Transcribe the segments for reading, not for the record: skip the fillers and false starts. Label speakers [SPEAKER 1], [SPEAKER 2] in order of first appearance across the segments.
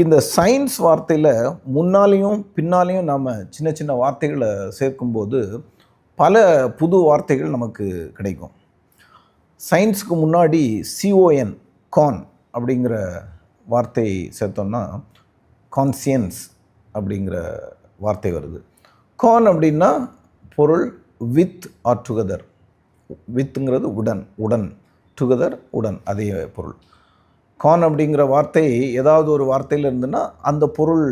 [SPEAKER 1] இந்த சயின்ஸ் வார்த்தையில் முன்னாலேயும் பின்னாலேயும் நாம் சின்ன சின்ன வார்த்தைகளை சேர்க்கும்போது பல புது வார்த்தைகள் நமக்கு கிடைக்கும். சயின்ஸுக்கு முன்னாடி சிஓஎன் கான் அப்படிங்கிற வார்த்தை சேர்த்தோம்னா கான்சியன்ஸ் அப்படிங்கிற வார்த்தை வருது. கான் அப்படின்னா பொருள், வித் ஆர் டுகெதர். வித்துங்கிறது உடன், டுகெதர் உடன், அதே பொருள். கான் அப்படிங்கிற வார்த்தை ஏதாவது ஒரு வார்த்தையில் இருந்துன்னா அந்த பொருள்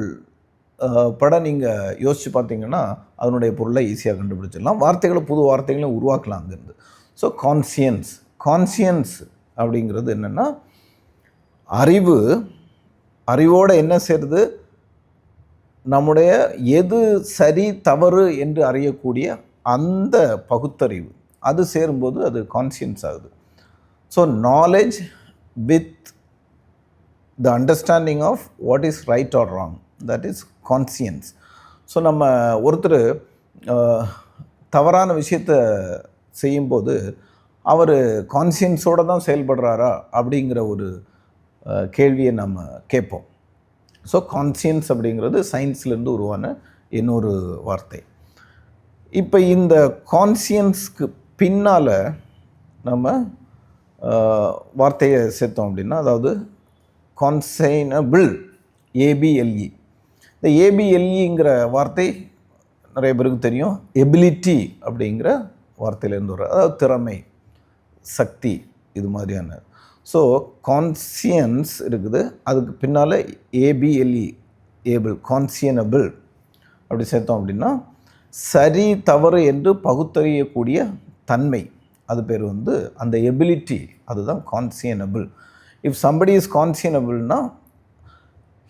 [SPEAKER 1] பட நீங்கள் யோசித்து பார்த்தீங்கன்னா அதனுடைய பொருளை ஈஸியாக கண்டுபிடிச்சிடலாம். வார்த்தைகளை புது வார்த்தைகளும் உருவாக்கலாம் அங்கேருந்து. ஸோ கான்சியன்ஸ் அப்படிங்கிறது என்னென்னா அறிவோடு என்ன சேருது, நம்முடைய எது சரி தவறு என்று அறியக்கூடிய அந்த பகுத்தறிவு அது சேரும்போது அது கான்சியன்ஸ் ஆகுது. So knowledge with the understanding of what is right or wrong, that is conscience. So நம்ம ஒருத்தர் தவறான விஷயத்தை செய்யும்போது அவர் கான்சியன்ஸோடு தான் செயல்படுறாரா அப்படிங்கிற ஒரு கேள்வியை நம்ம கேட்போம். ஸோ கான்சியன்ஸ் அப்படிங்கிறது சயின்ஸ்லேருந்து உருவான இன்னொரு வார்த்தை. இப்போ இந்த கான்சியன்ஸ்க்கு பின்னால் நம்ம வார்த்தையை சேர்த்தோம் அப்படின்னா, அதாவது கான்சைனபிள், ஏபிஎல்இ. இந்த ஏபிஎல்இங்கிற வார்த்தை நிறைய பேருக்கு தெரியும். எபிலிட்டி அப்படிங்கிற வார்த்தையிலேருந்து வர, அதாவது திறமை, சக்தி, இது மாதிரியான. ஸோ கான்சியன்ஸ் இருக்குது, அதுக்கு பின்னால் ஏபிஎல்இ, ஏபிள், கான்சியனபிள் அப்படி சேர்த்தோம் அப்படின்னா சரி தவறு என்று பகுத்தறியக்கூடிய தன்மை, அது பேர் அந்த எபிலிட்டி, அதுதான் கான்சியனபிள். If somebody is conscionable,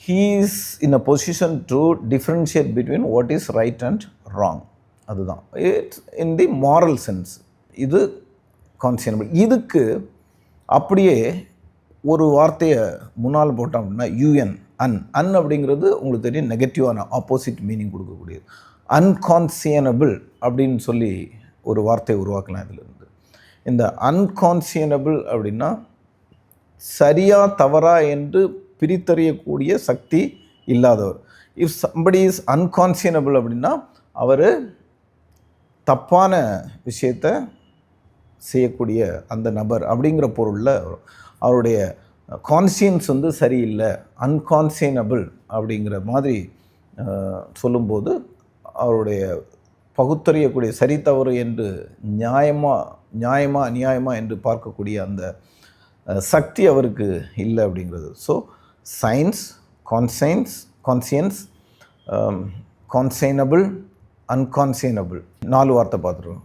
[SPEAKER 1] he is in a position to differentiate between what is right and wrong. அதுதான் it's in the moral sense. இது கான்சியனபிள். இதுக்கு அப்படியே ஒரு வார்த்தையை முன்னால் போட்டோம் அப்படின்னா யூஎன், அன் அப்படிங்கிறது உங்களுக்கு தெரியும், நெகட்டிவான ஆப்போசிட் மீனிங் கொடுக்கக்கூடியது. அன்கான்சியனபிள் அப்படின்னு சொல்லி ஒரு வார்த்தையை உருவாக்கலாம் இதிலிருந்து. இந்த அன்கான்சியனபிள் அப்படின்னா சரியா தவறா என்று பிரித்தறியக்கூடிய சக்தி இல்லாதவர். இஃப் சம்படி இஸ் அன்கான்சியனபிள் அப்படின்னா அவர் தப்பான விஷயத்தை செய்யக்கூடிய அந்த நபர் அப்படிங்கிற பொருளில் அவருடைய கான்சியன்ஸ் சரியில்லை, அன்கான்சியனபிள் அப்படிங்கிற மாதிரி சொல்லும்போது அவருடைய பகுத்தறியக்கூடிய சரி தவறு என்று நியாயமாக அநியாயமாக என்று பார்க்கக்கூடிய அந்த சக்தி அவருக்கு இல்லை அப்படிங்கிறது. ஸோ சயின்ஸ், கான்சியன்ஸ், கான்சைனபிள், அன்கான்சியனபிள், 4 வார்த்தை பார்த்துருவோம்.